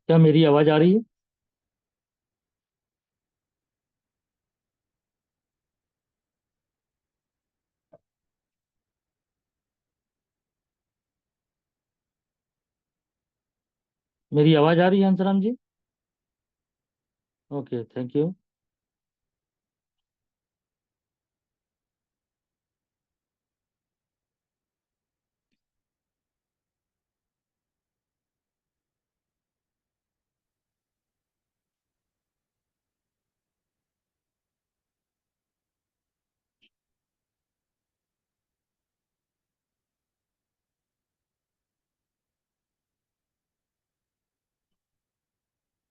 क्या मेरी आवाज आ रही है? मेरी आवाज आ रही है Hansram ji? Okay, thank you.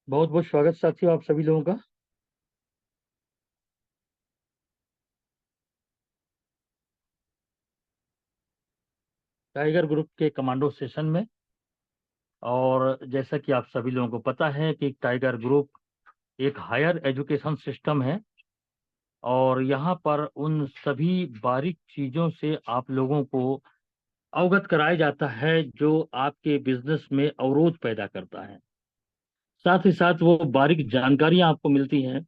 बहुत बहुत स्वागत साथियों, आप सभी लोगों का। टाइगर ग्रुप के कमांडो सेशन में। और जैसा कि आप सभी लोगों को पता है कि टाइगर ग्रुप एक हायर एजुकेशन सिस्टम है। और यहाँ पर उन सभी बारीक चीजों से आप लोगों को अवगत कराया जाता है जो आपके बिजनेस में अवरोध पैदा करता है। साथ ही साथ वो बारीक जानकारियां आपको मिलती हैं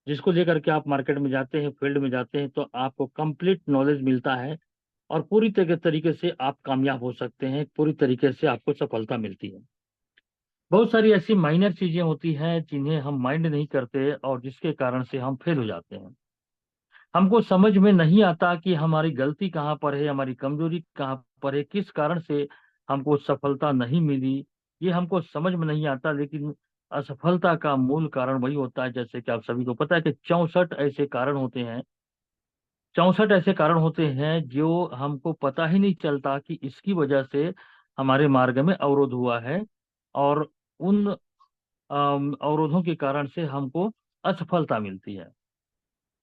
जिसको लेकर के आप मार्केट में जाते हैं, फील्ड में जाते हैं, तो आपको कंप्लीट नॉलेज मिलता है। और पूरी तरीके से आप कामयाब हो सकते हैं, पूरी तरीके से आपको सफलता मिलती है। बहुत सारी ऐसी माइनर चीजें होती हैं जिन्हें हम माइंड नहीं करते और जिसके कारण से हम फेल हो जाते हैं। हमको समझ में नहीं आता कि हमारी गलती कहाँ पर है, हमारी कमजोरी कहाँ पर है, किस कारण से हमको सफलता नहीं मिली। ये हमको समझ में नहीं आता। लेकिन असफलता का मूल कारण वही होता है, जैसे कि आप सभी को पता है कि 64 ऐसे कारण होते हैं जो हमको पता ही नहीं चलता कि इसकी वजह से हमारे मार्ग में अवरोध हुआ है। और उन अवरोधों के कारण से हमको असफलता मिलती है।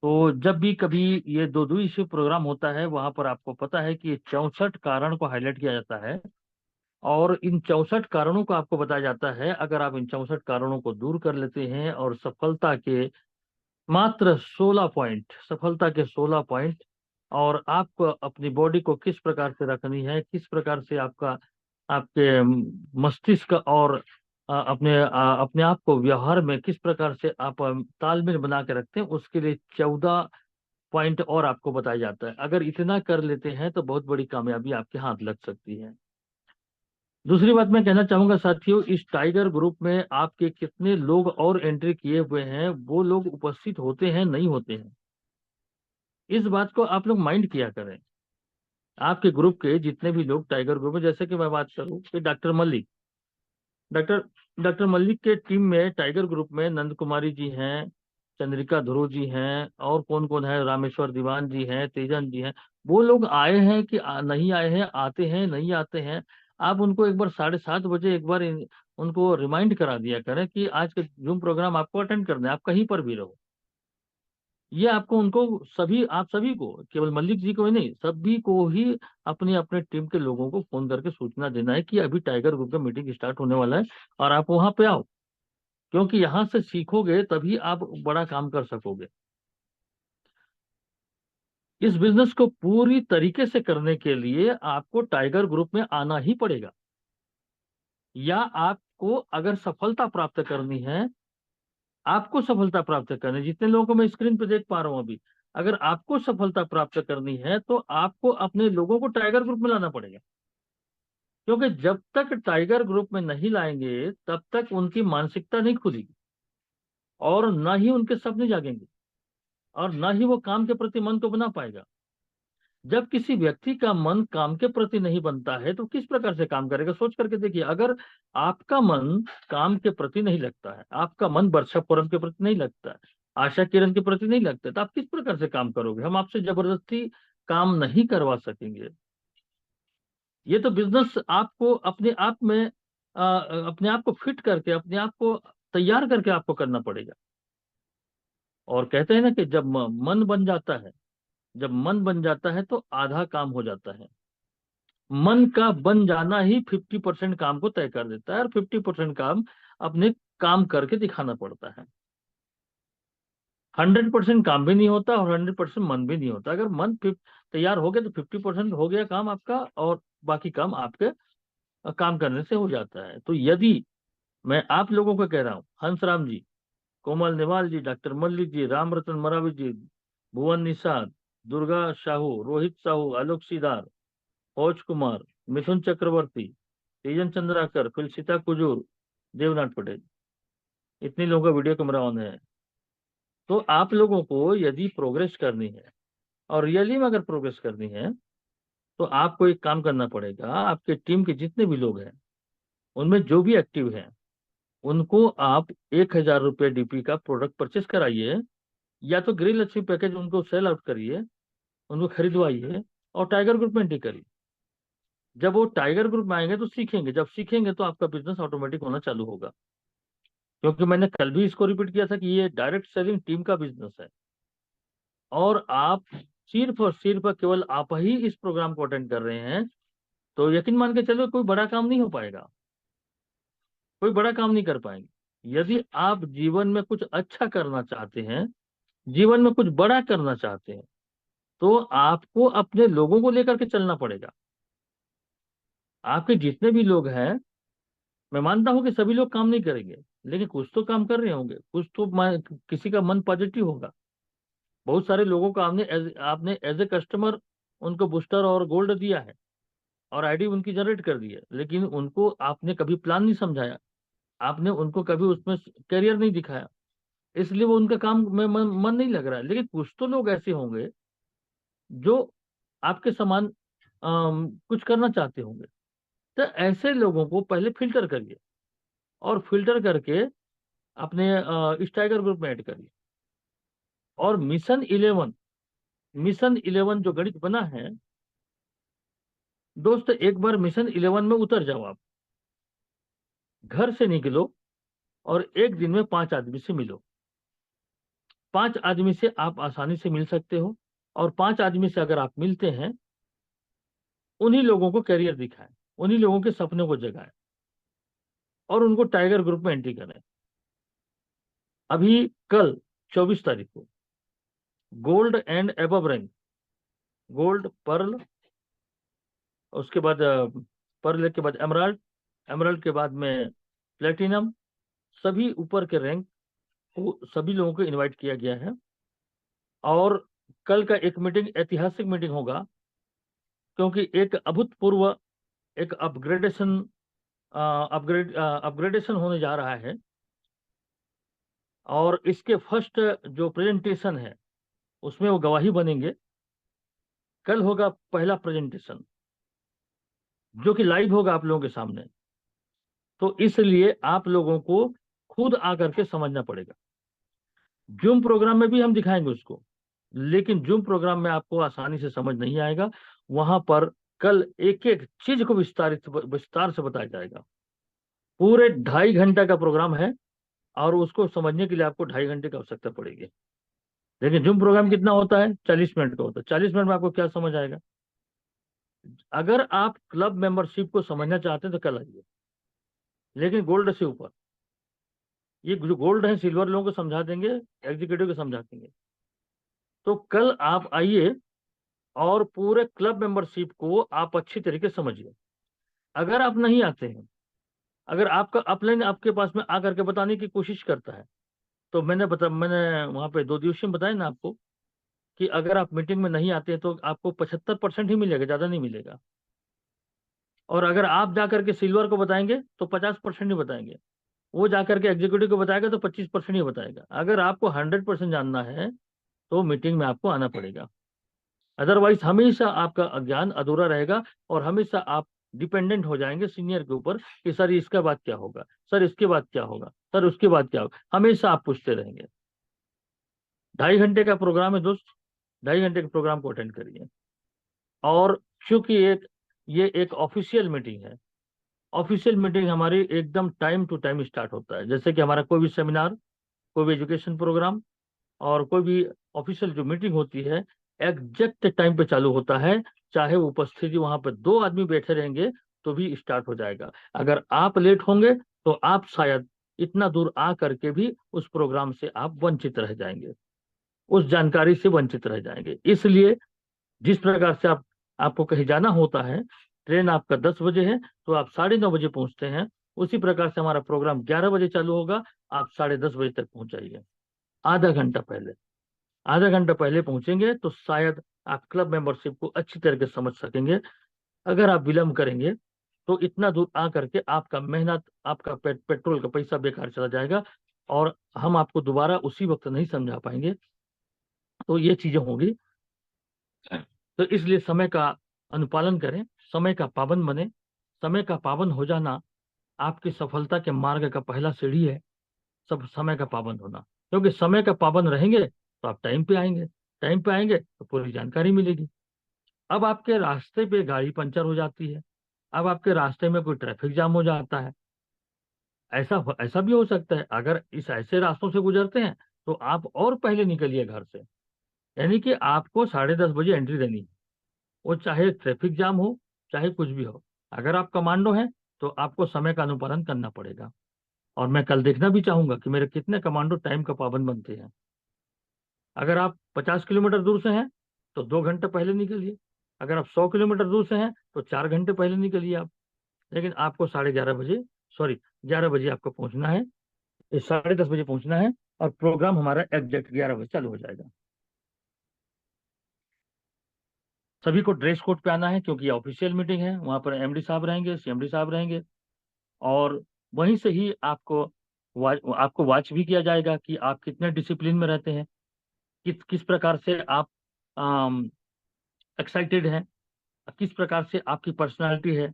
तो जब भी कभी ये दो दिवसीय प्रोग्राम होता है, वहां पर आपको पता है कि 64 कारण को हाईलाइट किया जाता है। और इन 64 कारणों को आपको बताया जाता है, अगर आप इन 64 कारणों को दूर कर लेते हैं और मात्र 16 पॉइंट सफलता के 16 पॉइंट, और आपको अपनी बॉडी को किस प्रकार से रखनी है, किस प्रकार से आपके मस्तिष्क और अपने आप को व्यवहार में किस प्रकार से आप तालमेल बना के रखते हैं, उसके लिए 14 पॉइंट और आपको बताया जाता है। अगर इतना कर लेते हैं तो बहुत बड़ी कामयाबी आपके हाथ लग सकती है। दूसरी बात मैं कहना चाहूंगा साथियों, इस टाइगर ग्रुप में आपके कितने लोग और एंट्री किए हुए हैं, वो लोग उपस्थित होते हैं नहीं होते हैं, इस बात को आप लोग माइंड किया करें। आपके ग्रुप के जितने भी लोग टाइगर ग्रुप में, जैसे कि मैं बात करूं कि डॉक्टर डॉक्टर मल्लिक के टीम में, टाइगर ग्रुप में नंद कुमारी जी हैं, चंद्रिका ध्रुव जी हैं, और कौन कौन है, रामेश्वर दीवान जी हैं, तेजन जी हैं। वो लोग आए हैं कि नहीं आए हैं, आते हैं नहीं आते हैं। आप उनको एक बार 7:30 बजे एक बार उनको रिमाइंड करा दिया करें कि आज के जूम प्रोग्राम आपको अटेंड करना है, आप कहीं पर भी रहो। ये आपको उनको सभी आप सभी को, केवल मल्लिक जी को ही नहीं, सभी को ही अपने अपने टीम के लोगों को फोन करके सूचना देना है कि अभी टाइगर ग्रुप का मीटिंग स्टार्ट होने वाला है और आप वहां पे आओ। क्योंकि यहाँ से सीखोगे तभी आप बड़ा काम कर सकोगे। इस बिजनेस को पूरी तरीके से करने के लिए आपको टाइगर ग्रुप में आना ही पड़ेगा। या आपको अगर सफलता प्राप्त करनी है, आपको सफलता प्राप्त करनी है, जितने लोगों को मैं स्क्रीन पे देख पा रहा हूं अभी, अगर आपको सफलता प्राप्त करनी है तो आपको अपने लोगों को टाइगर ग्रुप में लाना पड़ेगा। क्योंकि जब तक टाइगर ग्रुप में नहीं लाएंगे तब तक उनकी मानसिकता नहीं खुलेगी, और ना ही उनके सपने जागेंगे, और ना ही वो काम के प्रति मन को बना पाएगा। जब किसी व्यक्ति का मन काम के प्रति नहीं बनता है तो किस प्रकार से काम करेगा, सोच करके देखिए। अगर आपका मन काम के प्रति नहीं लगता है, आपका मन वर्षा पूरम के प्रति नहीं लगता है, आशा किरण के प्रति नहीं लगता है, तो आप किस प्रकार से काम करोगे? हम आपसे जबरदस्ती काम नहीं करवा सकेंगे। ये तो बिजनेस आपको अपने आप को फिट करके, अपने आप को तैयार करके आपको करना पड़ेगा। और कहते हैं ना कि जब मन बन जाता है, जब मन बन जाता है तो आधा काम हो जाता है। मन का बन जाना ही 50% काम को तय कर देता है, और 50% काम अपने काम करके दिखाना पड़ता है। 100% काम भी नहीं होता और 100% मन भी नहीं होता। अगर तैयार हो गया तो 50% हो गया काम आपका, और बाकी काम आपके काम करने से हो जाता है। तो यदि मैं आप लोगों को कह रहा हूँ, हंसराम जी, कोमल नेवाल जी, डॉक्टर मल्लिक जी, राम रतन मरावी जी, भुवन निषाद, दुर्गा साहू, रोहित साहू, आलोक सीदार, फौज कुमार, मिथुन चक्रवर्ती, तेजन चंद्राकर, फिलसिता कुजूर, देवनाथ पटेल, इतने लोगों का वीडियो कैमरा ऑन है। तो आप लोगों को यदि प्रोग्रेस करनी है और रियली में अगर प्रोग्रेस करनी है, तो आपको एक काम करना पड़ेगा। आपके टीम के जितने भी लोग हैं, उनमें जो भी एक्टिव हैं, उनको आप 1,000 रुपये डीपी का प्रोडक्ट परचेस कराइए, या तो ग्रिल अच्छी पैकेज उनको सेल आउट करिए, उनको खरीदवाइए और टाइगर ग्रुप में एंट्री करिए। जब वो टाइगर ग्रुप में आएंगे तो सीखेंगे, जब सीखेंगे तो आपका बिजनेस ऑटोमेटिक होना चालू होगा। क्योंकि मैंने कल भी इसको रिपीट किया था कि ये डायरेक्ट सेलिंग टीम का बिजनेस है, और आप सिर्फ और सिर्फ केवल आप ही इस प्रोग्राम को अटेंड कर रहे हैं, तो यकीन मान के चलो कोई बड़ा काम नहीं हो पाएगा, कोई बड़ा काम नहीं कर पाएंगे। यदि आप जीवन में कुछ अच्छा करना चाहते हैं, जीवन में कुछ बड़ा करना चाहते हैं, तो आपको अपने लोगों को लेकर के चलना पड़ेगा। आपके जितने भी लोग हैं, मैं मानता हूं कि सभी लोग काम नहीं करेंगे, लेकिन कुछ तो काम कर रहे होंगे, कुछ तो किसी का मन पॉजिटिव होगा। बहुत सारे लोगों को आपने एज ए कस्टमर उनको बूस्टर और गोल्ड दिया है, और आईडी उनकी जनरेट कर दी है, लेकिन उनको आपने कभी प्लान नहीं समझाया, आपने उनको कभी उसमें करियर नहीं दिखाया, इसलिए वो उनका काम में मन नहीं लग रहा है। लेकिन कुछ तो लोग ऐसे होंगे जो आपके समान कुछ करना चाहते होंगे। तो ऐसे लोगों को पहले फिल्टर करिए, और फिल्टर करके अपने इस टाइगर ग्रुप में ऐड करिए। और मिशन 11 जो गणित बना है दोस्त, एक बार मिशन 11 में उतर जाओ आप, घर से निकलो और एक दिन में 5 आदमी से मिलो। 5 आदमी से आप आसानी से मिल सकते हो, और 5 आदमी से अगर आप मिलते हैं, उन्हीं लोगों को करियर दिखाएं, उन्हीं लोगों के सपनों को जगाएं, और उनको टाइगर ग्रुप में एंट्री करें। अभी कल 24 तारीख को gold and above rank, gold, pearl, उसके बाद पर्ल के बाद एमराल्ड, एमराल्ड के बाद में प्लेटिनम, सभी ऊपर के रैंक को सभी लोगों को इनवाइट किया गया है। और कल का एक मीटिंग ऐतिहासिक मीटिंग होगा, क्योंकि एक अभूतपूर्व एक अपग्रेडेशन होने जा रहा है। और इसके फर्स्ट जो प्रेजेंटेशन है, उसमें वो गवाही बनेंगे। कल होगा पहला प्रेजेंटेशन, जो कि लाइव होगा आप लोगों के सामने। तो इसलिए आप लोगों को खुद आकर के समझना पड़ेगा। जूम प्रोग्राम में भी हम दिखाएंगे उसको, लेकिन जूम प्रोग्राम में आपको आसानी से समझ नहीं आएगा। वहां पर कल एक एक चीज को विस्तार से बताया जाएगा। पूरे 2.5 घंटा का प्रोग्राम है, और उसको समझने के लिए आपको 2.5 घंटे की आवश्यकता पड़ेगी। लेकिन जूम प्रोग्राम कितना होता है? 40 मिनट का होता है। 40 मिनट में आपको क्या समझ आएगा? अगर आप क्लब मेंबरशिप को समझना चाहते हैं तो कल आइए, लेकिन गोल्ड से ऊपर। ये जो गोल्ड है, सिल्वर लोगों को समझा देंगे, एग्जीक्यूटिव को समझा देंगे। तो कल आप आइए और पूरे क्लब मेंबरशिप को आप अच्छी तरीके से समझिए। अगर आप नहीं आते हैं, अगर आपका अपलाइन आपके पास में आकर के बताने की कोशिश करता है, तो मैंने वहां पे 2 दिवसीय में बताया ना आपको, कि अगर आप मीटिंग में नहीं आते हैं तो आपको 75% ही मिलेगा, ज्यादा नहीं मिलेगा। और अगर आप जाकर के सिल्वर को बताएंगे तो 50% ही बताएंगे, वो जाकर के एग्जीक्यूटिव को बताएगा तो 25% ही बताएगा। अगर आपको 100% जानना है, तो मीटिंग में आपको आना पड़ेगा। अदरवाइज हमेशा आपका ज्ञान अधूरा रहेगा, और हमेशा आप डिपेंडेंट हो जाएंगे सीनियर के ऊपर, कि सर इसका बाद क्या होगा, सर इसके बाद क्या होगा, सर उसके बाद क्या होगा, हमेशा आप पूछते रहेंगे। 2.5 घंटे का प्रोग्राम है दोस्त, 2.5 घंटे के प्रोग्राम को अटेंड करिए। और चूंकि ये एक ऑफिशियल मीटिंग है, ऑफिशियल मीटिंग हमारी एकदम टाइम टू टाइम स्टार्ट होता है। जैसे कि हमारा कोई भी सेमिनार, कोई भी एजुकेशन प्रोग्राम, और कोई भी ऑफिशियल जो मीटिंग होती है, एग्जैक्ट टाइम पे चालू होता है। चाहे उपस्थिति वहां पर 2 आदमी बैठे रहेंगे तो भी स्टार्ट हो जाएगा। अगर आप लेट होंगे तो आप शायद इतना दूर आ करके भी उस प्रोग्राम से आप वंचित रह जाएंगे, उस जानकारी से वंचित रह जाएंगे। इसलिए जिस प्रकार से आपको कहीं जाना होता है, ट्रेन आपका 10 बजे है तो आप 9:30 बजे पहुंचते हैं, उसी प्रकार से हमारा प्रोग्राम 11 बजे चालू होगा, आप 10:30 बजे तक पहुंच जाइए। आधा घंटा पहले, आधा घंटा पहले पहुंचेंगे तो शायद आप क्लब मेंबरशिप को अच्छी तरह से समझ सकेंगे। अगर आप विलंब करेंगे तो इतना दूर आ करके आपका मेहनत, आपका पेट्रोल का पैसा बेकार चला जाएगा, और हम आपको दोबारा उसी वक्त नहीं समझा पाएंगे। तो ये चीजें होंगी। तो इसलिए समय का अनुपालन करें, समय का पाबंद बने। समय का पाबंद हो जाना आपकी सफलता के मार्ग का पहला सीढ़ी है, सब समय का पाबंद होना। क्योंकि समय का पाबंद रहेंगे तो आप टाइम पे आएंगे, टाइम पे आएंगे तो पूरी जानकारी मिलेगी। अब आपके रास्ते पे गाड़ी पंचर हो जाती है, अब आपके रास्ते में कोई ट्रैफिक जाम हो जाता है, ऐसा ऐसा भी हो सकता है। अगर इस ऐसे रास्तों से गुजरते हैं तो आप और पहले निकलिए घर से, यानी कि आपको 10:30 बजे एंट्री देनी है, वो चाहे ट्रैफिक जाम हो, चाहे कुछ भी हो। अगर आप कमांडो हैं तो आपको समय का अनुपालन करना पड़ेगा। और मैं कल देखना भी चाहूंगा कि मेरे कितने कमांडो टाइम का पाबंद बनते हैं। अगर आप 50 किलोमीटर दूर से हैं तो 2 घंटे पहले निकलिए, अगर आप 100 किलोमीटर दूर से हैं तो 4 घंटे पहले निकलिए आप। लेकिन आपको 11:30 बजे, सॉरी, 11 बजे आपको पहुंचना है, 10:30 बजे पहुंचना है, और प्रोग्राम हमारा एग्जैक्ट 11 बजे चालू हो जाएगा। सभी को ड्रेस कोड पे आना है, क्योंकि ऑफिशियल मीटिंग है, वहां पर एमडी साहब रहेंगे, सीएमडी साहब रहेंगे। और वहीं से ही आपको वॉच भी किया जाएगा कि आप कितने डिसिप्लिन में रहते हैं, किस किस प्रकार से आप एक्साइटेड हैं, किस प्रकार से आपकी पर्सनालिटी है,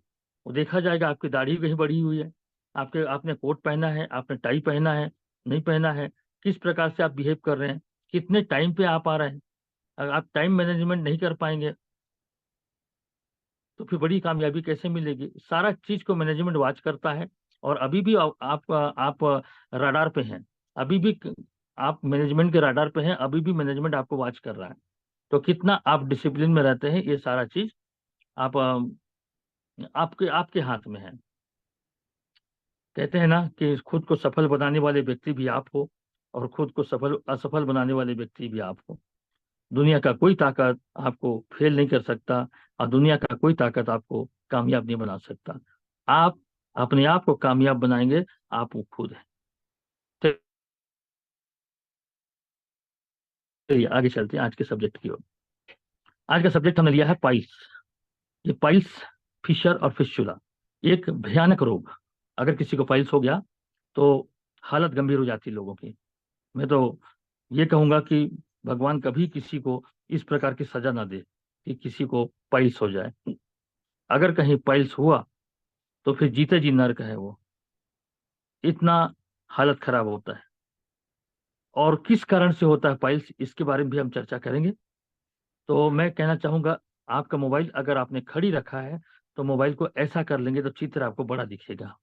वो देखा जाएगा। आपकी दाढ़ी कहीं बढ़ी हुई है, आपके आपने कोट पहना है, आपने टाई पहना है, नहीं पहना है, किस प्रकार से आप बिहेव कर रहे हैं, कितने टाइम पे आप आ रहे हैं। अगर आप टाइम मैनेजमेंट नहीं कर पाएंगे तो फिर बड़ी कामयाबी कैसे मिलेगी। सारा चीज को मैनेजमेंट वॉच करता है। और अभी भी आप रडार पे हैं, अभी भी आप मैनेजमेंट के रडार पे हैं, अभी भी मैनेजमेंट आपको वॉच कर रहा है। तो कितना आप डिसिप्लिन में रहते हैं, ये सारा चीज आप आपके आपके हाथ में है। कहते हैं ना कि खुद को सफल बनाने वाले व्यक्ति भी आप हो, और खुद को सफल असफल बनाने वाले व्यक्ति भी आप हो। दुनिया का कोई ताकत आपको फेल नहीं कर सकता, और दुनिया का कोई ताकत आपको कामयाब नहीं बना सकता। आप अपने आप को कामयाब बनाएंगे, आप वो खुद है। चलिए आगे चलते हैं आज के सब्जेक्ट की ओर। आज का सब्जेक्ट हमने लिया है पाइल्स। ये पाइल्स, फिशर और फिस्चुला, एक भयानक रोग। अगर किसी को पाइल्स हो गया तो हालत गंभीर हो जाती है लोगों की। मैं तो ये कहूंगा कि भगवान कभी किसी को इस प्रकार की सजा ना दे कि किसी को पाइल्स हो जाए। अगर कहीं पाइल्स हुआ तो फिर जीते जी नर्क है वो, इतना हालत खराब होता है। और किस कारण से होता है पाइल्स, इसके बारे में भी हम चर्चा करेंगे। तो मैं कहना चाहूंगा, आपका मोबाइल अगर आपने खड़ी रखा है तो मोबाइल को ऐसा कर लेंगे तो चित्र आपको बड़ा दिखेगा।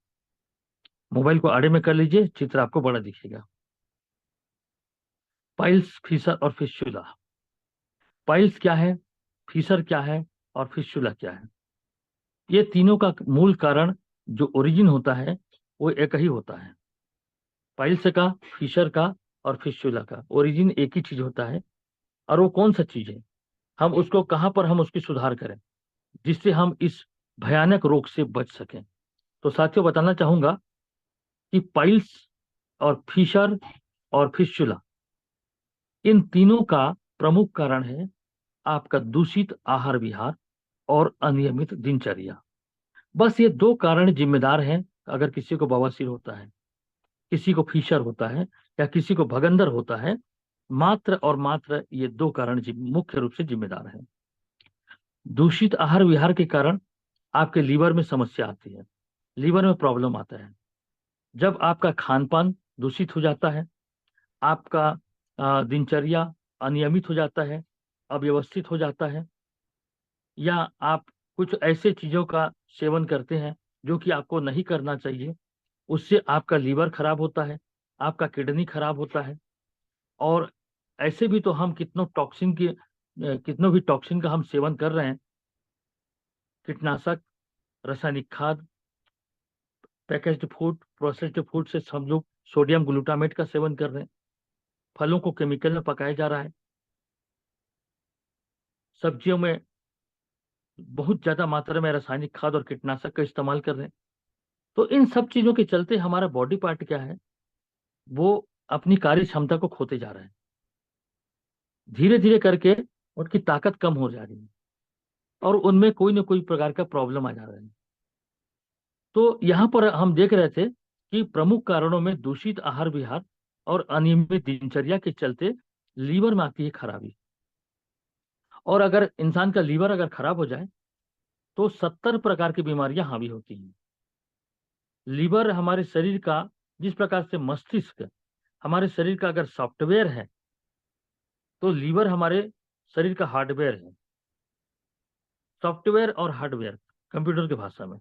मोबाइल को आड़े में कर लीजिए, चित्र आपको बड़ा दिखेगा। पाइल्स, फीसर और फिस्चुला। पाइल्स क्या है, फीसर क्या है, और फिस्चुला क्या है? ये तीनों का मूल कारण, जो ओरिजिन होता है, वो एक ही होता है। पाइल्स का, फिशर का और फिस्चुला का ओरिजिन एक ही चीज होता है। और वो कौन सा चीज है, हम उसको कहाँ पर हम उसकी सुधार करें जिससे हम इस भयानक रोग से बच सकें। तो साथियों, बताना चाहूंगा कि पाइल्स और फिशर और फिस्चुला, इन तीनों का प्रमुख कारण है आपका दूषित आहार विहार और अनियमित दिनचर्या। बस ये दो कारण जिम्मेदार हैं। अगर किसी को बवासीर होता है, किसी को फीशर होता है, या किसी को भगंदर होता है, मात्र और मात्र ये दो कारण मुख्य रूप से जिम्मेदार हैं। दूषित आहार विहार के कारण आपके लीवर में समस्या आती है, लीवर में प्रॉब्लम आता है। जब आपका खान पान दूषित हो जाता है, आपका दिनचर्या अनियमित हो जाता है, अव्यवस्थित हो जाता है, या आप कुछ ऐसे चीजों का सेवन करते हैं जो कि आपको नहीं करना चाहिए, उससे आपका लीवर खराब होता है, आपका किडनी खराब होता है। और ऐसे भी तो हम कितनों भी टॉक्सिन का हम सेवन कर रहे हैं। कीटनाशक, रासायनिक खाद, पैकेज्ड फूड, प्रोसेस्ड फूड से हम लोग सोडियम ग्लूटामेट का सेवन कर रहे हैं। फलों को केमिकल में पकाया जा रहा है, सब्जियों में बहुत ज्यादा मात्रा में रासायनिक खाद और कीटनाशक का इस्तेमाल कर रहे हैं। तो इन सब चीजों के चलते हमारा बॉडी पार्ट क्या है, वो अपनी कार्य क्षमता को खोते जा रहे हैं। धीरे धीरे करके उनकी ताकत कम हो जा रही है और उनमें कोई ना कोई प्रकार का प्रॉब्लम आ जा रहा है। तो यहाँ पर हम देख रहे थे कि प्रमुख कारणों में दूषित आहार विहार और अनियमित दिनचर्या के चलते लीवर में आती है खराबी। और अगर इंसान का लीवर अगर खराब हो जाए तो 70 प्रकार की बीमारियां हावी होती हैं। लीवर हमारे शरीर का, जिस प्रकार से मस्तिष्क हमारे शरीर का अगर सॉफ्टवेयर है, तो लीवर हमारे शरीर का हार्डवेयर है। सॉफ्टवेयर और हार्डवेयर कंप्यूटर की भाषा में।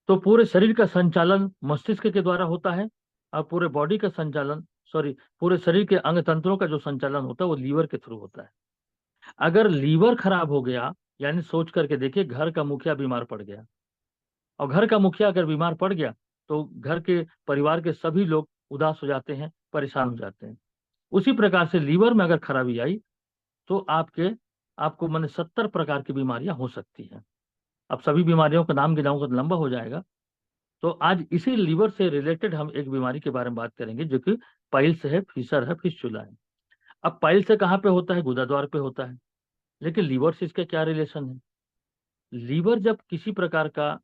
तो पूरे शरीर का संचालन मस्तिष्क के द्वारा होता है और पूरे बॉडी का संचालन, सॉरी, पूरे शरीर के अंग तंत्रों का जो संचालन होता है वो लीवर के थ्रू होता है। अगर लीवर खराब हो गया, यानी सोच करके देखिए, घर का मुखिया बीमार पड़ गया, और घर का मुखिया अगर बीमार पड़ गया तो घर के परिवार के सभी लोग उदास हो जाते हैं, परेशान हो जाते हैं। उसी प्रकार से लीवर में अगर खराबी आई तो आपको मैंने 70 प्रकार की बीमारियां हो सकती हैं। अब सभी बीमारियों का नाम गिनाऊंगा तो लंबा हो जाएगा। तो आज इसी लीवर से रिलेटेड हम एक बीमारी के बारे में बात करेंगे, जो कि पाइल्स है, फिशर है, फिस्चुला है। अब पाइल्स से कहाँ पे होता है? गुदाद्वार पे होता है। लेकिन लीवर से इसका क्या रिलेशन है? लीवर जब किसी प्रकार का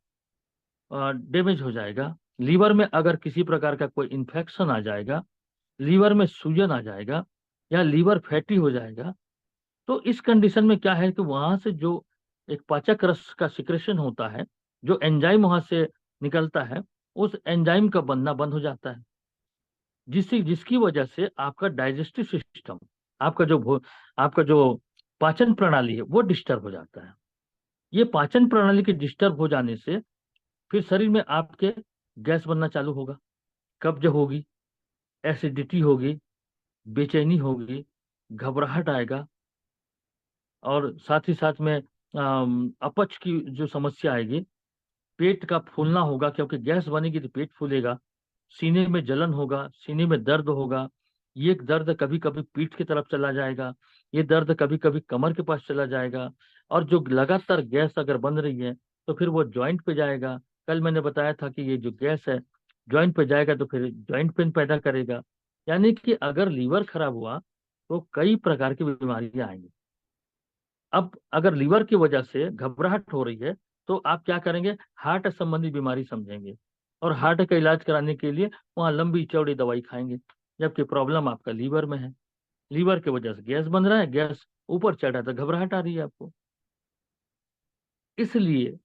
डैमेज हो जाएगा, लीवर में अगर किसी प्रकार का कोई इन्फेक्शन आ जाएगा, लीवर में सूजन आ जाएगा या लीवर फैटी हो जाएगा, तो इस कंडीशन में क्या है कि वहां से जो एक पाचक रस का सिक्रेशन होता है, जो एंजाइम वहां से निकलता है, उस एंजाइम का बनना बंद हो जाता है, जिसकी वजह से आपका डाइजेस्टिव सिस्टम, आपका जो आपका जो पाचन प्रणाली है वो डिस्टर्ब हो जाता है। ये पाचन प्रणाली के डिस्टर्ब हो जाने से फिर शरीर में आपके गैस बनना चालू होगा, कब्ज होगी, एसिडिटी होगी, बेचैनी होगी, घबराहट आएगा, और साथ ही साथ में अपच की जो समस्या आएगी, पेट का फूलना होगा, क्योंकि गैस बनेगी तो पेट फूलेगा, सीने में जलन होगा, सीने में दर्द होगा। ये दर्द कभी कभी पीठ की तरफ चला जाएगा, ये दर्द कभी कभी कमर के पास चला जाएगा, और जो लगातार गैस अगर बन रही है तो फिर वो जॉइंट पे जाएगा। कल मैंने बताया था कि ये जो गैस है जॉइंट पे जाएगा तो फिर जॉइंट पेन पैदा करेगा। यानी कि अगर लीवर खराब हुआ तो कई प्रकार की बीमारियां आएंगी। अब अगर लीवर की वजह से घबराहट हो रही है तो आप क्या करेंगे? हार्ट संबंधी बीमारी समझेंगे, और हार्ट का इलाज कराने के लिए वहां लंबी चौड़ी दवाई खाएंगे, जबकि प्रॉब्लम आपका लीवर में है। लीवर की वजह से गैस बन रहा है, गैस ऊपर चढ़ा तो घबराहट आ रही है आपको। इसलिए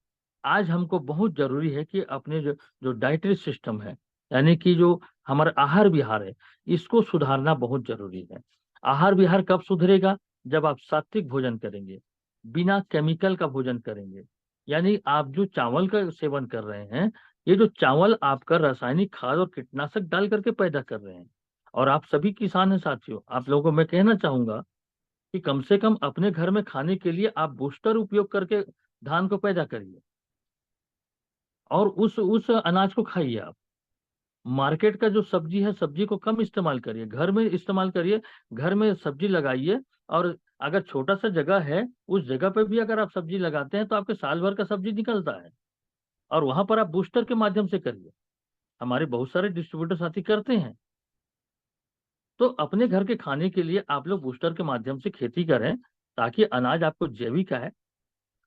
आज हमको बहुत जरूरी है कि अपने जो जो डाइटरी सिस्टम है, यानी कि जो हमारा आहार विहार है, इसको सुधारना बहुत जरूरी है। आहार विहार कब सुधरेगा? जब आप सात्विक भोजन करेंगे, बिना केमिकल का भोजन करेंगे। यानी आप जो चावल का सेवन कर रहे हैं, ये जो चावल आपका रासायनिक खाद और कीटनाशक डाल करके पैदा कर रहे हैं। और आप सभी किसान हैं साथियों, आप लोगों को मैं कहना चाहूंगा कि कम से कम अपने घर में खाने के लिए आप बूस्टर उपयोग करके धान को पैदा करिए, और उस अनाज को खाइए आप। मार्केट का जो सब्जी है, सब्जी को कम इस्तेमाल करिए, घर में इस्तेमाल करिए, घर में सब्जी लगाइए। और अगर छोटा सा जगह है, उस जगह पे भी अगर आप सब्जी लगाते हैं तो आपके साल भर का सब्जी निकलता है, और वहां पर आप बूस्टर के माध्यम से करिए। हमारे बहुत सारे डिस्ट्रीब्यूटर साथी करते हैं। तो अपने घर के खाने के लिए आप लोग बूस्टर के माध्यम से खेती करें, ताकि अनाज आपको जैविक है,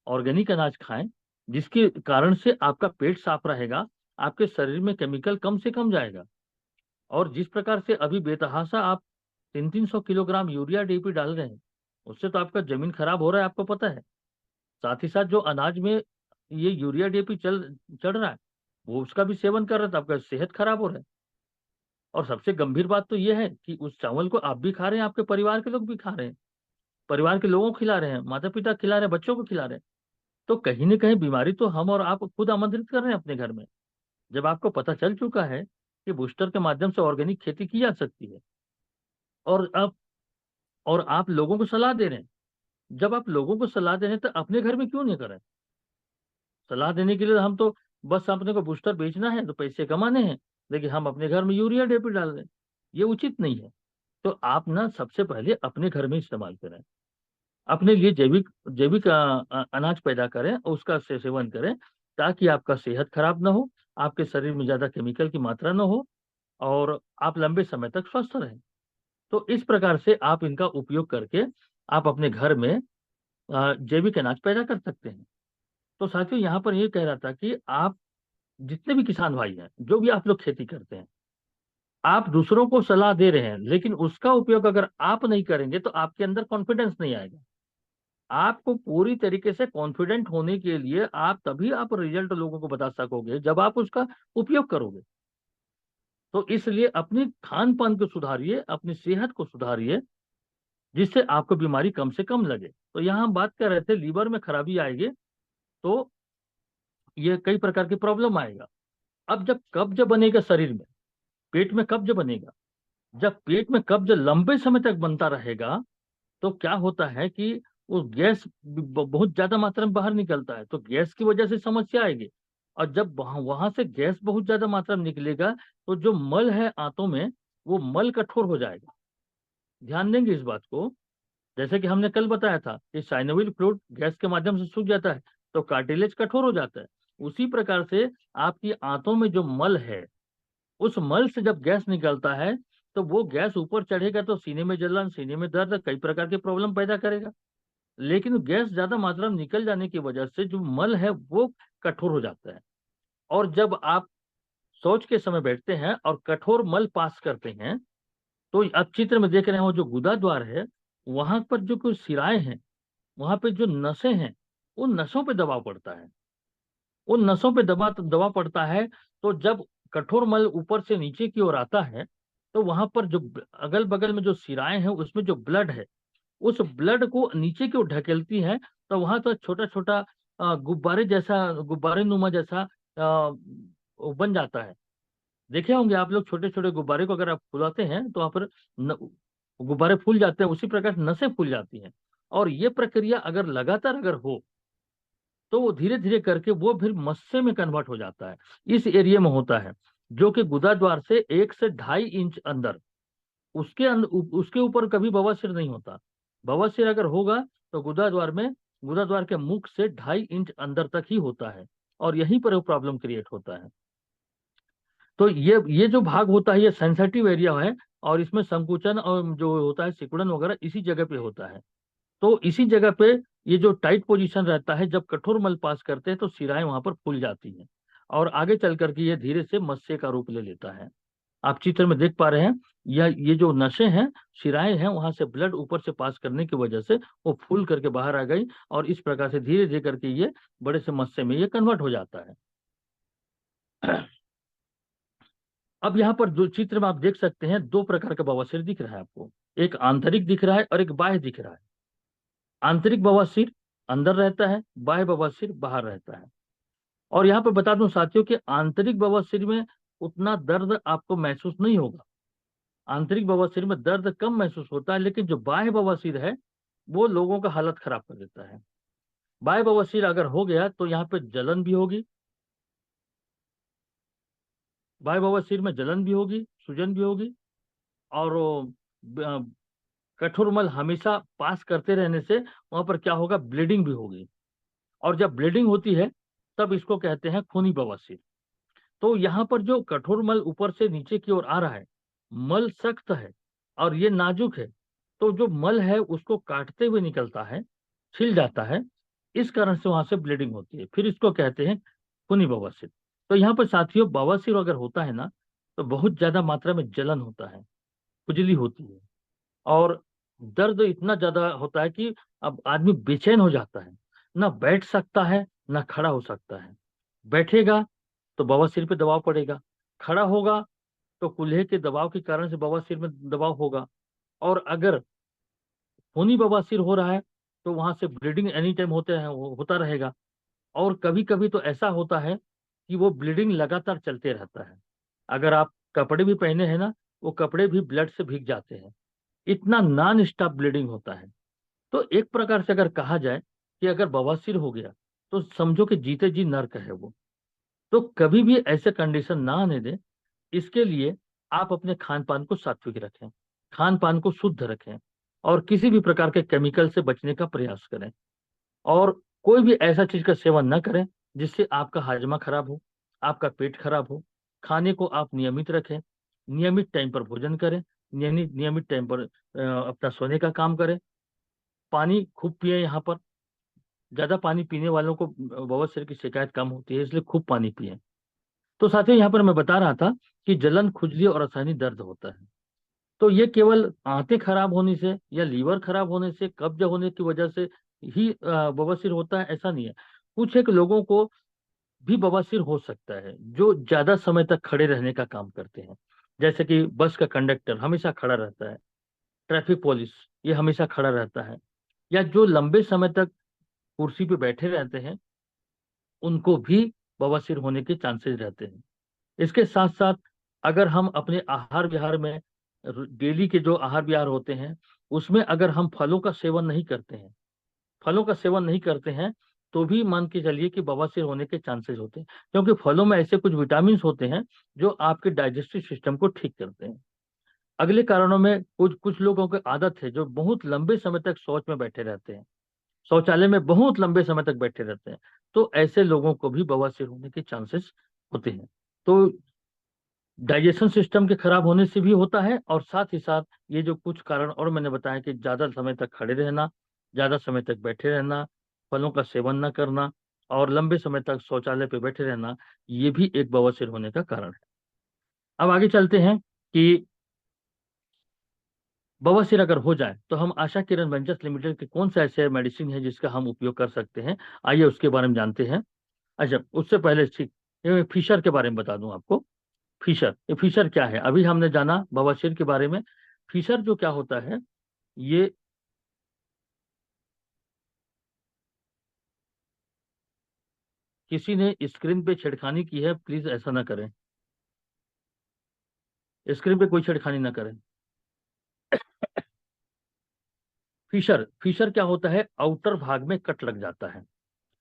ऑर्गेनिक अनाज खाएं, जिसके कारण से आपका पेट साफ रहेगा, आपके शरीर में केमिकल कम से कम जाएगा। और जिस प्रकार से अभी बेतहाशा आप 300-300 किलोग्राम यूरिया डीपी डाल रहे हैं, उससे तो आपका जमीन खराब हो रहा है, आपको पता है। साथ ही साथ जो अनाज में ये यूरिया डीपी चढ़ रहा है, वो उसका भी सेवन कर रहे हैं तो आपका सेहत खराब हो रहा है। और सबसे गंभीर बात तो ये है कि उस चावल को आप भी खा रहे हैं, आपके परिवार के लोग भी खा रहे हैं, परिवार के लोगों को खिला रहे हैं, माता पिता खिला रहे हैं, बच्चों को खिला रहे हैं। तो कहीं ना कहीं बीमारी तो हम और आप खुद आमंत्रित कर रहे हैं अपने घर में। जब आपको पता चल चुका है कि बूस्टर के माध्यम से ऑर्गेनिक खेती की जा सकती है, और अब और आप लोगों को सलाह दे रहे हैं, जब आप लोगों को सलाह दे रहे हैं तो अपने घर में क्यों नहीं करें? सलाह देने के लिए हम तो बस अपने को बूस्टर बेचना है तो पैसे कमाने हैं, लेकिन हम अपने घर में यूरिया डीपी डाल रहे हैं। ये उचित नहीं है। तो आप ना सबसे पहले अपने घर में इस्तेमाल करें, अपने लिए जैविक जैविक अनाज पैदा करें और उसका सेवन करें। ताकि आपका सेहत खराब ना हो, आपके शरीर में ज्यादा केमिकल की मात्रा ना हो, और आप लंबे समय तक स्वस्थ रहें। तो इस प्रकार से आप इनका उपयोग करके आप अपने घर में जैविक अनाज पैदा कर सकते हैं। तो साथियों, यहाँ पर ये कह रहा था कि आप जितने भी किसान भाई हैं, जो भी आप लोग खेती करते हैं, आप दूसरों को सलाह दे रहे हैं, लेकिन उसका उपयोग अगर आप नहीं करेंगे तो आपके अंदर कॉन्फिडेंस नहीं आएगा। आपको पूरी तरीके से कॉन्फिडेंट होने के लिए आप तभी आप रिजल्ट लोगों को बता सकोगे जब आप उसका उपयोग करोगे। तो इसलिए अपनी खान पान को सुधारिए, अपनी सेहत को सुधारिए, जिससे आपको बीमारी कम से कम लगे। तो यहाँ हम बात कर रहे थे लीवर में खराबी आएगी तो ये कई प्रकार की प्रॉब्लम आएगा। अब जब कब्ज बनेगा शरीर में, पेट में कब्ज बनेगा, जब पेट में कब्ज लंबे समय तक बनता रहेगा तो क्या होता है कि वो गैस बहुत ज्यादा मात्रा में बाहर निकलता है, तो गैस की वजह से समस्या आएगी। और जब वहां से गैस बहुत ज्यादा मात्रा में निकलेगा तो जो मल है आंतों में, वो मल कठोर हो जाएगा। ध्यान देंगे इस बात को। जैसे कि हमने कल बताया था कि साइनोविल फ्लूइड गैस के माध्यम से सूख जाता है तो कार्टिलेज कठोर हो जाता है। उसी प्रकार से आपकी आंतों में जो मल है, उस मल से जब गैस निकलता है तो वो गैस ऊपर चढ़ेगा तो सीने में जलन, सीने में दर्द, कई प्रकार के प्रॉब्लम पैदा करेगा। लेकिन गैस ज्यादा मात्रा में निकल जाने की वजह से जो मल है वो कठोर हो जाता है। और जब आप शौच के समय बैठते हैं और कठोर मल पास करते हैं, तो आप चित्र में देख रहे हो जो गुदा द्वार है, वहां पर जो कुछ सिराएं हैं, वहां पे जो नसें हैं, उन नसों पे दबाव पड़ता है। उन नसों पे दबाव पड़ता है। तो जब कठोर मल ऊपर से नीचे की ओर आता है तो वहां पर जो अगल बगल में जो सिराएं हैं उसमें जो ब्लड है, उस ब्लड को नीचे की ओर ढकेलती है। तो वहां तो छोटा छोटा गुब्बारे जैसा, गुब्बारे नुमा जैसा वो बन जाता है। देखे होंगे आप लोग, छोटे छोटे गुब्बारे को अगर आप फुलाते हैं तो वहां पर गुब्बारे फूल जाते हैं, उसी प्रकार से नसें फूल जाती हैं। और ये प्रक्रिया अगर लगातार अगर हो तो वो धीरे धीरे करके वो फिर मस्से में कन्वर्ट हो जाता है। इस एरिया में होता है, जो कि गुदा द्वार से 1 से 2.5 इंच अंदर, उसके ऊपर कभी बवासीर नहीं होता। बवासीर अगर होगा तो गुदा द्वार में, गुदा द्वार के मुख से 2.5 इंच अंदर तक ही होता है, और यहीं पर वो प्रॉब्लम क्रिएट होता है। तो ये जो भाग होता है ये सेंसिटिव एरिया है, और इसमें संकुचन और जो होता है सिकुड़न वगैरह इसी जगह पे होता है। तो इसी जगह पे ये जो टाइट पोजीशन रहता है, जब कठोर मल पास करते हैं तो सिराएं वहां पर फूल जाती हैं, और आगे चल करके ये धीरे से मस्से का रूप ले लेता है। आप चित्र में देख पा रहे हैं, ये जो नसें हैं, शिराएं हैं, वहां से ब्लड ऊपर से पास करने की वजह से वो फूल करके बाहर आ गई, और इस प्रकार से धीरे धीरे करके ये बड़े से मस्से में ये कन्वर्ट हो जाता है। अब यहाँ पर जो चित्र में आप देख सकते हैं, 2 प्रकार का बवासीर दिख रहा है आपको। एक आंतरिक दिख रहा है और एक बाह्य दिख रहा है। आंतरिक बवासीर अंदर रहता है, बाह्य बवासीर बाहर रहता है। और यहाँ पर बता दूं साथियों कि आंतरिक बवासीर में उतना दर्द आपको महसूस नहीं होगा। आंतरिक बवासीर में दर्द कम महसूस होता है, लेकिन जो बाह्य बवासीर है वो लोगों का हालत खराब कर देता है। बाह्य बवासीर अगर हो गया तो यहाँ पे जलन भी होगी, बाह्य बवासीर में जलन भी होगी, सूजन भी होगी, और कठोर मल हमेशा पास करते रहने से वहां पर क्या होगा, ब्लीडिंग भी होगी। और जब ब्लीडिंग होती है तब इसको कहते हैं खूनी बवासीर। तो यहाँ पर जो कठोर मल ऊपर से नीचे की ओर आ रहा है, मल सख्त है और ये नाजुक है, तो जो मल है उसको काटते हुए निकलता है, छिल जाता है, इस कारण से वहां से ब्लीडिंग होती है, फिर इसको कहते हैं खूनी बवासीर। तो यहाँ पर साथियों, बवासीर अगर होता है ना तो बहुत ज्यादा मात्रा में जलन होता है, खुजली होती है, और दर्द इतना ज्यादा होता है कि अब आदमी बेचैन हो जाता है, ना बैठ सकता है ना खड़ा हो सकता है। बैठेगा तो बवासीर पे दबाव पड़ेगा, खड़ा होगा तो कूल्हे के दबाव के कारण से बवासीर में दबाव होगा। और अगर खूनी बवासीर हो रहा है तो वहां से ब्लीडिंग एनी टाइम होता रहेगा। और कभी कभी तो ऐसा होता है कि वो ब्लीडिंग लगातार चलते रहता है। अगर आप कपड़े भी पहने हैं ना, वो कपड़े भी ब्लड से भीग जाते हैं, इतना नॉन स्टॉप ब्लीडिंग होता है। तो एक प्रकार से अगर कहा जाए कि अगर बवासीर हो गया तो समझो कि जीते जी नर्क है वो। तो कभी भी ऐसे कंडीशन ना आने दें। इसके लिए आप अपने खान पान को सात्विक रखें, खान पान को शुद्ध रखें, और किसी भी प्रकार के केमिकल से बचने का प्रयास करें, और कोई भी ऐसा चीज का सेवन न करें जिससे आपका हाजमा खराब हो, आपका पेट खराब हो। खाने को आप नियमित रखें, नियमित टाइम पर भोजन करें, नियमित नियमित टाइम पर अपना सोने का काम करें। पानी खूब पिए। यहाँ पर ज्यादा पानी पीने वालों को बवासीर की शिकायत कम होती है, इसलिए खूब पानी पिए। तो साथियों, यहाँ पर मैं बता रहा था कि जलन, खुजली और असहनीय दर्द होता है। तो ये केवल आंतें खराब होने से या लीवर खराब होने से, कब्ज होने की वजह से ही बवासीर होता है, ऐसा नहीं है। कुछ एक लोगों को भी बवासीर हो सकता है जो ज्यादा समय तक खड़े रहने का काम करते हैं। जैसे कि बस का कंडक्टर हमेशा खड़ा रहता है, ट्रैफिक पुलिस ये हमेशा खड़ा रहता है, या जो लंबे समय तक कुर्सी पे बैठे रहते हैं, उनको भी बवासीर होने के चांसेस रहते हैं। इसके साथ साथ अगर हम अपने आहार विहार में, डेली के जो आहार विहार होते हैं, उसमें अगर हम फलों का सेवन नहीं करते हैं, फलों का सेवन नहीं करते हैं, तो भी मान के चलिए कि बवासीर होने के चांसेस होते हैं। क्योंकि फलों में ऐसे कुछ विटामिन होते हैं जो आपके डाइजेस्टिव सिस्टम को ठीक करते हैं। अगले कारणों में कुछ कुछ लोगों की आदत है जो बहुत लंबे समय तक शौच में बैठे रहते हैं, शौचालय में बहुत लंबे समय तक बैठे रहते हैं। तो ऐसे लोगों को भी बवासीर होने के चांसेस होते हैं। तो डाइजेशन सिस्टम के खराब होने से भी होता है, और साथ ही साथ ये जो कुछ कारण और मैंने बताया कि ज्यादा समय तक खड़े रहना, ज्यादा समय तक बैठे रहना, फलों का सेवन न करना, और लंबे समय तक शौचालय पे बैठे रहना, ये भी एक बवासीर होने का कारण है। अब आगे चलते हैं कि बवासीर अगर हो जाए तो हम आशा किरण वेंचर्स लिमिटेड के कौन सा ऐसे मेडिसिन है जिसका हम उपयोग कर सकते हैं। आइए उसके बारे में जानते हैं। अच्छा, उससे पहले ठीक ये फिशर के बारे में बता दूं आपको। फिशर, ये फिशर क्या है? अभी हमने जाना बवासीर के बारे में। फिशर जो क्या होता है, ये किसी ने स्क्रीन पे छेड़खानी की है, प्लीज ऐसा ना करें। स्क्रीन पे कोई छेड़खानी ना करें। फिशर, फिशर क्या होता है? आउटर भाग में कट लग जाता है,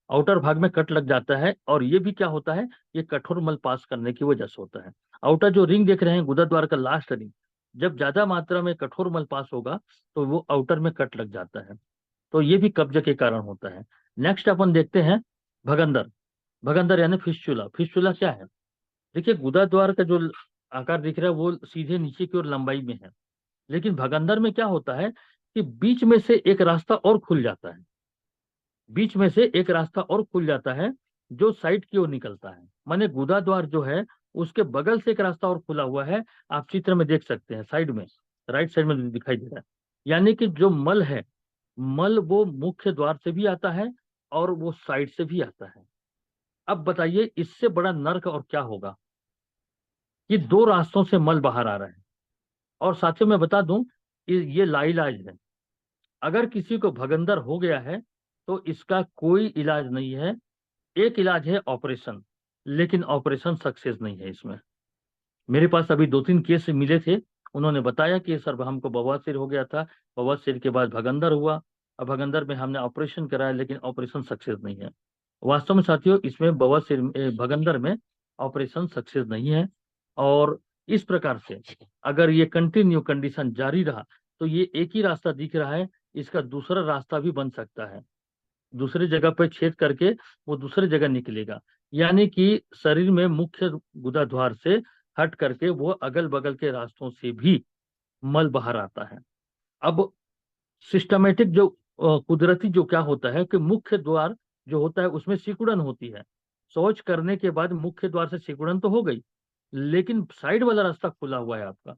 आउटर भाग में कट लग जाता है। और ये भी क्या होता है, ये कठोर मल पास करने की वजह से होता है। आउटर जो रिंग देख रहे हैं, गुदा द्वार का लास्ट रिंग, जब ज्यादा मात्रा में कठोर मल पास होगा तो वो आउटर में कट लग जाता है। तो ये भी कब्ज के कारण होता है। नेक्स्ट अपन देखते हैं भगंदर। भगंदर यानी फिस्चुला। फिस्चुला क्या है? देखिए, गुदा द्वार का जो आकार दिख रहा है वो सीधे नीचे की ओर लंबाई में है, लेकिन भगंदर में क्या होता है कि बीच में से एक रास्ता और खुल जाता है, बीच में से एक रास्ता और खुल जाता है जो साइड की ओर निकलता है। माने गुदा द्वार जो है उसके बगल से एक रास्ता और खुला हुआ है। आप चित्र में देख सकते हैं, साइड में, राइट साइड में दिखाई दे रहा है। यानी कि जो मल है, मल वो मुख्य द्वार से भी आता है और वो साइड से भी आता है। अब बताइए इससे बड़ा नर्क और क्या होगा? ये दो रास्तों से मल बाहर आ रहा है। और साथियों मैं बता दूं, ये लाइलाज है। अगर किसी को भगंदर हो गया है तो इसका कोई इलाज नहीं है। एक इलाज है ऑपरेशन, लेकिन ऑपरेशन सक्सेस नहीं है इसमें। मेरे पास अभी दो तीन केस मिले थे, उन्होंने बताया कि सर हमको बवासीर हो गया था, बवासीर के बाद भगंदर हुआ, अब भगंदर में हमने ऑपरेशन कराया लेकिन ऑपरेशन सक्सेस नहीं है। वास्तव में साथियों, इसमें बवासीर भगंदर में ऑपरेशन सक्सेस नहीं है। और इस प्रकार से अगर ये कंटिन्यू कंडीशन जारी रहा तो ये एक ही रास्ता दिख रहा है, इसका दूसरा रास्ता भी बन सकता है। दूसरी जगह पर छेद करके वो दूसरी जगह निकलेगा। यानी कि शरीर में मुख्य गुदाद्वार से हट करके वो अगल बगल के रास्तों से भी मल बाहर आता है। अब सिस्टमेटिक जो कुदरती जो क्या होता है कि मुख्य द्वार जो होता है उसमें सिकुड़न होती है। शौच करने के बाद मुख्य द्वार से सिकुड़न तो हो गई, लेकिन साइड वाला रास्ता खुला हुआ है आपका,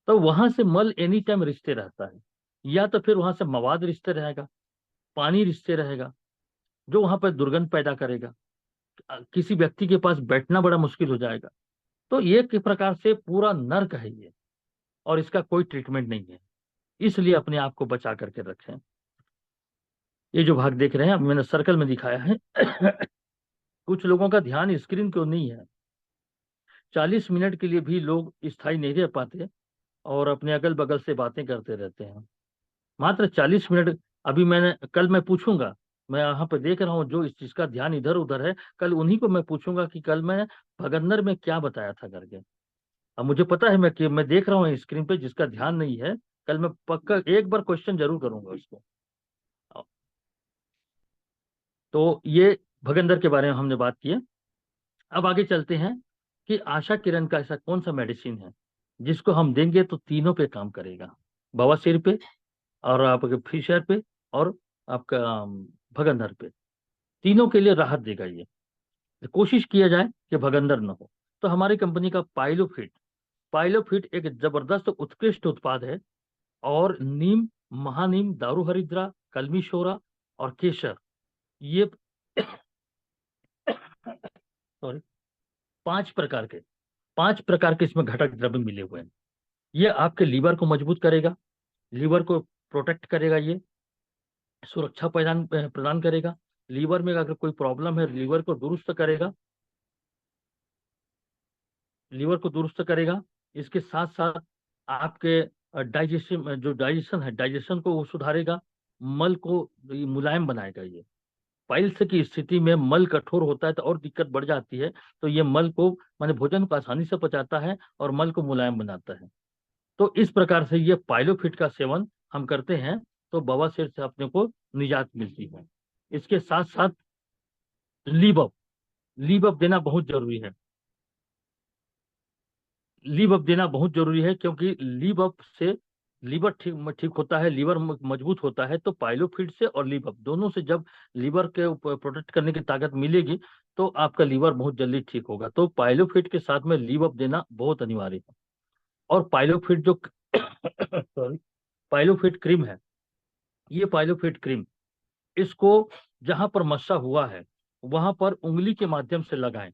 तो वहां से मल एनी टाइम रिश्ते रहता है। या तो फिर वहां से मवाद रिश्ते रहेगा, पानी रिश्ते रहेगा, जो वहां पर दुर्गंध पैदा करेगा। किसी व्यक्ति के पास बैठना बड़ा मुश्किल हो जाएगा। तो ये एक प्रकार से पूरा नर्क है ये, और इसका कोई ट्रीटमेंट नहीं है। इसलिए अपने आप को बचा करके रखें। ये जो भाग देख रहे हैं, अब मैंने सर्कल में दिखाया है। कुछ लोगों का ध्यान स्क्रीन क्यों नहीं है। 40 मिनट के लिए भी लोग स्थायी नहीं रह पाते और अपने अगल बगल से बातें करते रहते हैं। मात्र 40 मिनट। अभी मैंने कल मैं पूछूंगा, मैं यहाँ पे देख रहा हूँ जो इस चीज का ध्यान इधर उधर है, कल उन्हीं को मैं पूछूंगा कि कल मैं भगंदर में क्या बताया था करके। अब मुझे पता है मैं देख रहा हूँ स्क्रीन पे जिसका ध्यान नहीं है, कल मैं पक्का एक बार क्वेश्चन जरूर करूंगा उसको। तो ये भगंदर के बारे में हमने बात की है। अब आगे चलते हैं कि आशा किरण का ऐसा कौन सा मेडिसिन है जिसको हम देंगे तो तीनों पे काम करेगा, बवासीर पे और आपके फिशर पे और आपका भगंदर पे, तीनों के लिए राहत देगा ये। कोशिश किया जाए कि भगंदर न हो। तो हमारी कंपनी का पाइलोफिट, पाइलोफिट एक जबरदस्त उत्कृष्ट उत्पाद है। और नीम, महानीम, दारू हरिद्रा, कलमी शोरा और केसर, ये सॉरी, पांच प्रकार के, पांच प्रकार के इसमें घटक द्रव्य मिले हुए हैं। ये आपके लीवर को मजबूत करेगा, लीवर को प्रोटेक्ट करेगा, ये सुरक्षा प्रदान प्रदान करेगा। लीवर में अगर कोई प्रॉब्लम है, लीवर को दुरुस्त करेगा, लीवर को दुरुस्त करेगा। इसके साथ साथ आपके डाइजेशन, जो डाइजेशन है, डाइजेशन को वो सुधारेगा, मल को ये मुलायम बनाएगा ये। पाइल्स की स्थिति में मल कठोर होता है तो और दिक्कत बढ़ जाती है। तो ये मल को, माने भोजन को आसानी से पचाता है और मल को मुलायम बनाता है। तो इस प्रकार से ये पाइलोफिट का सेवन हम करते हैं तो बवासीर से अपने को निजात मिलती है। इसके साथ साथ लीव, लीव अप देना बहुत जरूरी है। लीव अप देना बहुत जरूरी है क्योंकि लीव अप से लीवर ठीक ठीक होता है, लीवर मजबूत होता है। तो पाइलोफिट से और लीव अप दोनों से जब लीवर के प्रोटेक्ट करने की ताकत मिलेगी तो आपका लीवर बहुत जल्दी ठीक होगा। तो पाइलोफिट के साथ में लीव अप देना बहुत अनिवार्य है। और पाइलोफिट जो सॉरी, पाइलोफिट क्रीम है, ये पाइलोफिट क्रीम, इसको जहां पर मस्सा हुआ है वहां पर उंगली के माध्यम से लगाएं।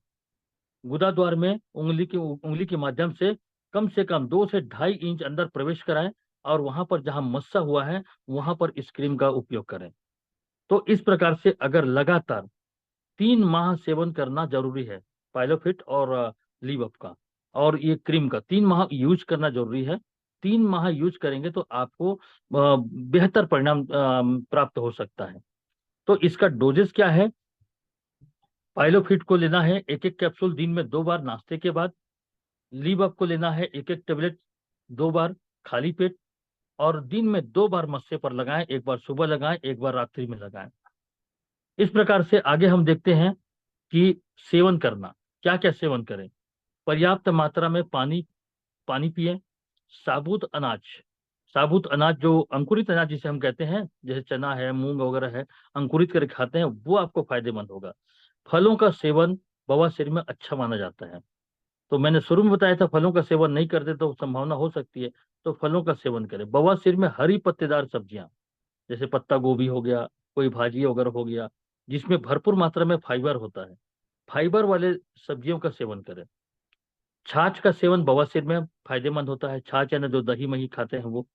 गुदा द्वार में उंगली के माध्यम से कम 2 से 2.5 इंच अंदर प्रवेश कराएं और वहां पर जहां मस्सा हुआ है वहां पर इस क्रीम का उपयोग करें। तो इस प्रकार से अगर लगातार 3 माह सेवन करना जरूरी है, पाइलोफिट और लीव अप का और ये क्रीम का 3 माह यूज करना जरूरी है। 3 माह यूज करेंगे तो आपको बेहतर परिणाम प्राप्त हो सकता है। तो इसका डोजेस क्या है? पाइलोफिट को लेना है 1-1 कैप्सूल दिन में 2 बार नाश्ते के बाद। लीव अप को लेना है 1-1 टेबलेट 2 बार खाली पेट। और दिन में 2 बार मस्से पर लगाएं, एक बार सुबह लगाएं, एक बार रात्रि में लगाएं। इस प्रकार से आगे हम देखते हैं कि सेवन करना, क्या क्या सेवन करें। पर्याप्त मात्रा में पानी, पानी पिए। साबुत अनाज, साबुत अनाज जो अंकुरित अनाज जिसे हम कहते हैं, जैसे चना है, मूंग वगैरह है, अंकुरित करके खाते हैं, वो आपको फायदेमंद होगा। फलों का सेवन बवासीर में अच्छा माना जाता है। तो मैंने शुरू में बताया था फलों का सेवन नहीं करते तो संभावना हो सकती है। तो फलों का सेवन करें। बवासीर में हरी पत्तेदार सब्जियां, जैसे पत्ता गोभी हो गया, कोई भाजी वगैरह हो गया, जिसमें भरपूर मात्रा में फाइबर होता है, फाइबर वाले सब्जियों का सेवन करें। छाछ का सेवन बवासीर में फायदेमंद होता है। छाछ यानी जो दही मही खाते हैं वो,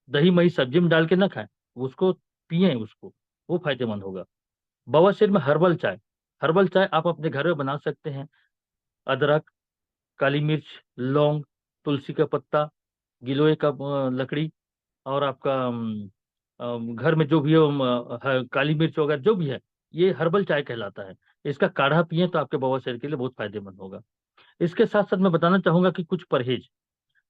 दही मही सब्जी में डाल के ना खाएं, उसको पिए, उसको, वो फायदेमंद होगा। बवासीर में हर्बल चाय, हर्बल चाय आप अपने घर में बना सकते हैं। अदरक, काली मिर्च, लौंग, तुलसी का पत्ता, गिलोय का लकड़ी, और आपका घर में जो भी हो काली मिर्च वगैरह जो भी है, ये हर्बल चाय कहलाता है। इसका काढ़ा पिए तो आपके बवासीर के लिए बहुत फायदेमंद होगा। इसके साथ साथ मैं बताना चाहूंगा कि कुछ परहेज,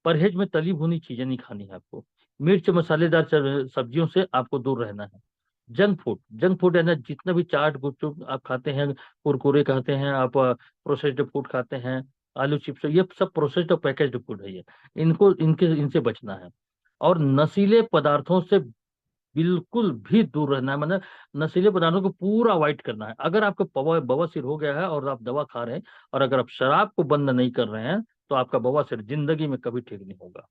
परहेज में तली भुनी चीजें नहीं खानी है आपको। मिर्च मसालेदार सब्जियों से आपको दूर रहना है। जंक फूड, जंक फूड है ना, जितना भी चाट गुपचुप आप खाते हैं, कुरकुरे खाते हैं आप, प्रोसेस्ड फूड खाते हैं, आलू चिप्स, ये सब प्रोसेस्ड और पैकेज्ड फूड है ये, इनको इनसे बचना है। और नशीले पदार्थों से बिल्कुल भी दूर रहना है, मतलब नशीले पदार्थों को पूरा अवॉइड करना है। अगर आपको बवासीर हो गया है और आप दवा खा रहे हैं और अगर आप शराब को बंद नहीं कर रहे हैं तो आपका बवासीर जिंदगी में कभी ठीक नहीं होगा।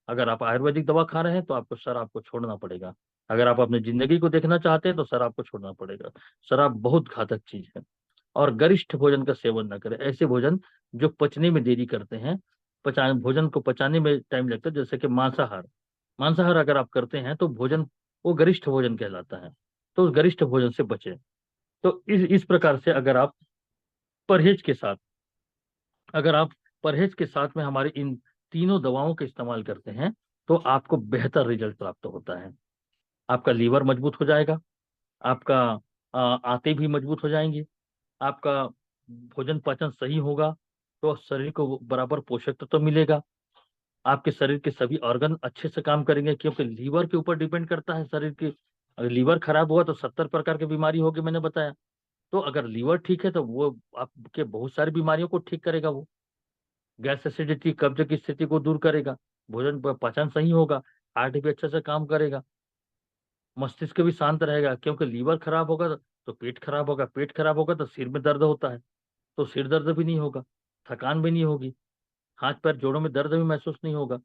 अगर आप आयुर्वेदिक दवा खा रहे हैं तो आपको शराब को छोड़ना पड़ेगा। अगर आप अपनी जिंदगी को देखना चाहते हैं तो शराब को छोड़ना पड़ेगा। शराब बहुत घातक चीज है। और गरिष्ठ भोजन का सेवन न करें, ऐसे भोजन जो पचने में देरी करते हैं, भोजन को पचाने में टाइम लगता है, जैसे कि मांसाहार, मांसाहार अगर आप करते हैं तो भोजन, वो गरिष्ठ भोजन कहलाता है। तो उस गरिष्ठ भोजन से बचें। तो इस प्रकार से परहेज के साथ अगर आप परहेज के साथ में हमारी इन तीनों दवाओं का इस्तेमाल करते हैं तो आपको बेहतर रिजल्ट प्राप्त होता है। आपका लीवर मजबूत हो जाएगा, आपका आंतें भी मजबूत हो जाएंगी, आपका भोजन पाचन सही होगा, तो शरीर को बराबर पोषक तत्व तो मिलेगा। आपके शरीर के सभी ऑर्गन अच्छे से काम करेंगे क्योंकि लीवर के ऊपर डिपेंड करता है शरीर की। अगर लीवर खराब हुआ तो 70 प्रकार की बीमारी होगी, मैंने बताया। तो अगर लीवर ठीक है तो वो आपके बहुत सारी बीमारियों को ठीक करेगा, वो गैस एसिडिटी कब्ज की स्थिति को दूर करेगा, भोजन पाचन सही होगा, हार्ट भी अच्छे से काम करेगा, मस्तिष्क भी शांत रहेगा, क्योंकि लीवर खराब होगा तो पेट खराब होगा, पेट खराब होगा तो सिर में दर्द होता है, तो सिर दर्द भी नहीं होगा, थकान भी नहीं होगी, हाथ पैर जोड़ों में दर्द भी महसूस नहीं होगा।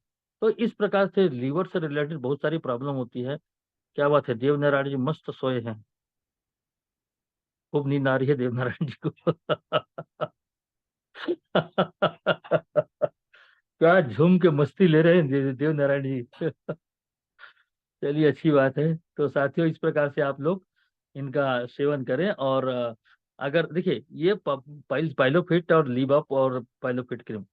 तो इस प्रकार से लीवर से रिलेटेड बहुत सारी प्रॉब्लम होती है। क्या बात है, देव नारायण जी मस्त सोए हैं, खूब नींद आ रही है देव नारायण जी को। क्या झूम के मस्ती ले रहे हैं देव नारायण जी। चलिए अच्छी बात है। तो साथियों इस प्रकार से आप लोग इनका सेवन करें। और अगर देखिए ये पाइलोफिट और लीबअप और पाइलोफिट क्रीम,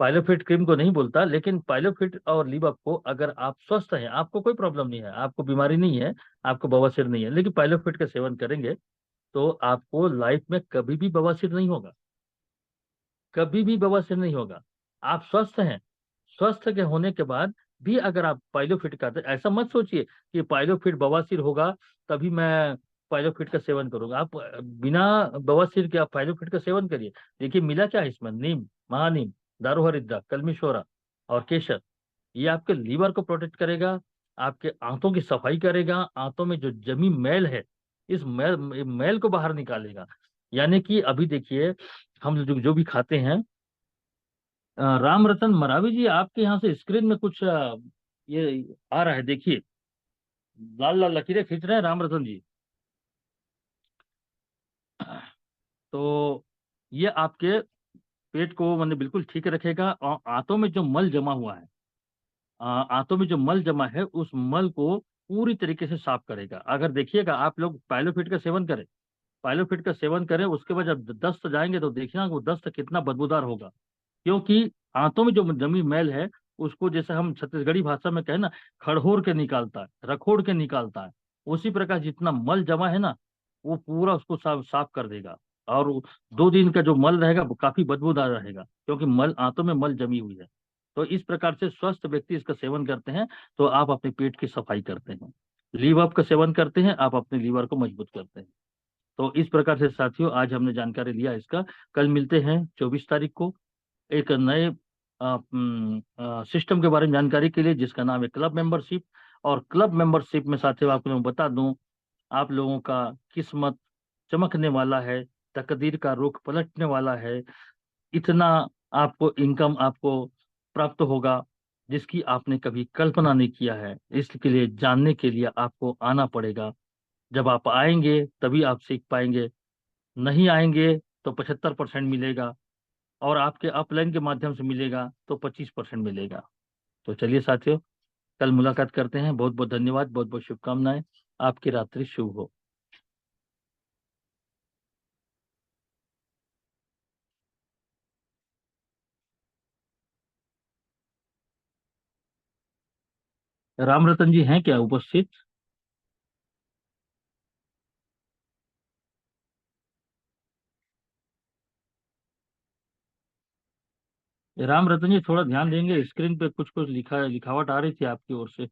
पाइलोफिट क्रीम को नहीं बोलता, लेकिन पाइलोफिट और लीबअप को अगर आप स्वस्थ हैं, आपको कोई प्रॉब्लम नहीं है, आपको बीमारी नहीं है, आपको बवासीर नहीं है, लेकिन पाइलोफिट का सेवन करेंगे तो आपको लाइफ में कभी भी बवासीर नहीं होगा, कभी भी बवासीर नहीं होगा। आप स्वस्थ हैं, स्वस्थ के होने के बाद भी अगर आप पाइलोफिट खाते, ऐसा मत सोचिए कि पाइलोफिट बवासीर होगा तभी मैं पाइलोफिट का सेवन करूंगा। आप बिना बवासीर के आप पाइलोफिट का सेवन करिए। देखिए मिला क्या है इसमें, नीम, महानीम, दारू हरिद्रा, कलमी शोरा और केसर। ये आपके लीवर को प्रोटेक्ट करेगा, आपके आंतों की सफाई करेगा, आंतों में जो जमी मैल है इस मैल मैल को बाहर निकालेगा। यानी कि अभी देखिए हम जो भी खाते हैं, राम रतन मरावी जी आपके यहाँ से स्क्रीन में कुछ ये आ रहा है, देखिए लाल लाल लकीरें खींच रहे हैं राम रतन जी। तो ये आपके पेट को मैंने बिल्कुल ठीक रखेगा, और आंतों में जो मल जमा हुआ है, आंतों में जो मल जमा है उस मल को पूरी तरीके से साफ करेगा। अगर देखिएगा आप लोग पाइलोफिट का सेवन करें, पाइलोफिट का सेवन करें उसके बाद जब दस्त जाएंगे तो देखिए ना वो दस्त कितना बदबूदार होगा। क्योंकि आंतों में जो जमी मैल है उसको, जैसे हम छत्तीसगढ़ी भाषा में कहें ना, खड़होर के निकालता है, रखोड़ के निकालता है, उसी प्रकार जितना मल जमा है ना वो पूरा उसको साफ साफ कर देगा। और 2 दिन का जो मल रहेगा वो काफी बदबूदार रहेगा, क्योंकि मल, आंतों में मल जमी हुई है। तो इस प्रकार से स्वस्थ व्यक्ति इसका सेवन करते हैं तो आप अपने पेट की सफाई करते हैं, लीव अप का सेवन करते हैं आप अपने लीवर को मजबूत करते हैं। तो इस प्रकार से साथियों आज हमने जानकारी लिया इसका। कल मिलते हैं 24 तारीख को एक नए सिस्टम के बारे में जानकारी के लिए, जिसका नाम है क्लब मेंबरशिप। और क्लब मेंबरशिप में साथियों आपको मैं बता दूं, आप लोगों का किस्मत चमकने वाला है, तकदीर का रुख पलटने वाला है। इतना आपको इनकम आपको प्राप्त होगा जिसकी आपने कभी कल्पना नहीं किया है। इसके लिए जानने के लिए आपको आना पड़ेगा। जब आप आएंगे तभी आप सीख पाएंगे, नहीं आएंगे तो 75% मिलेगा, और आपके अपलाइन के माध्यम से मिलेगा तो 25% मिलेगा। तो चलिए साथियों कल मुलाकात करते हैं। बहुत बहुत धन्यवाद, बहुत बहुत शुभकामनाएं। आपकी रात्रि शुभ हो। राम रतन जी हैं क्या उपस्थित? राम रतन जी थोड़ा ध्यान देंगे, स्क्रीन पे कुछ कुछ लिखावट आ रही थी आपकी ओर से।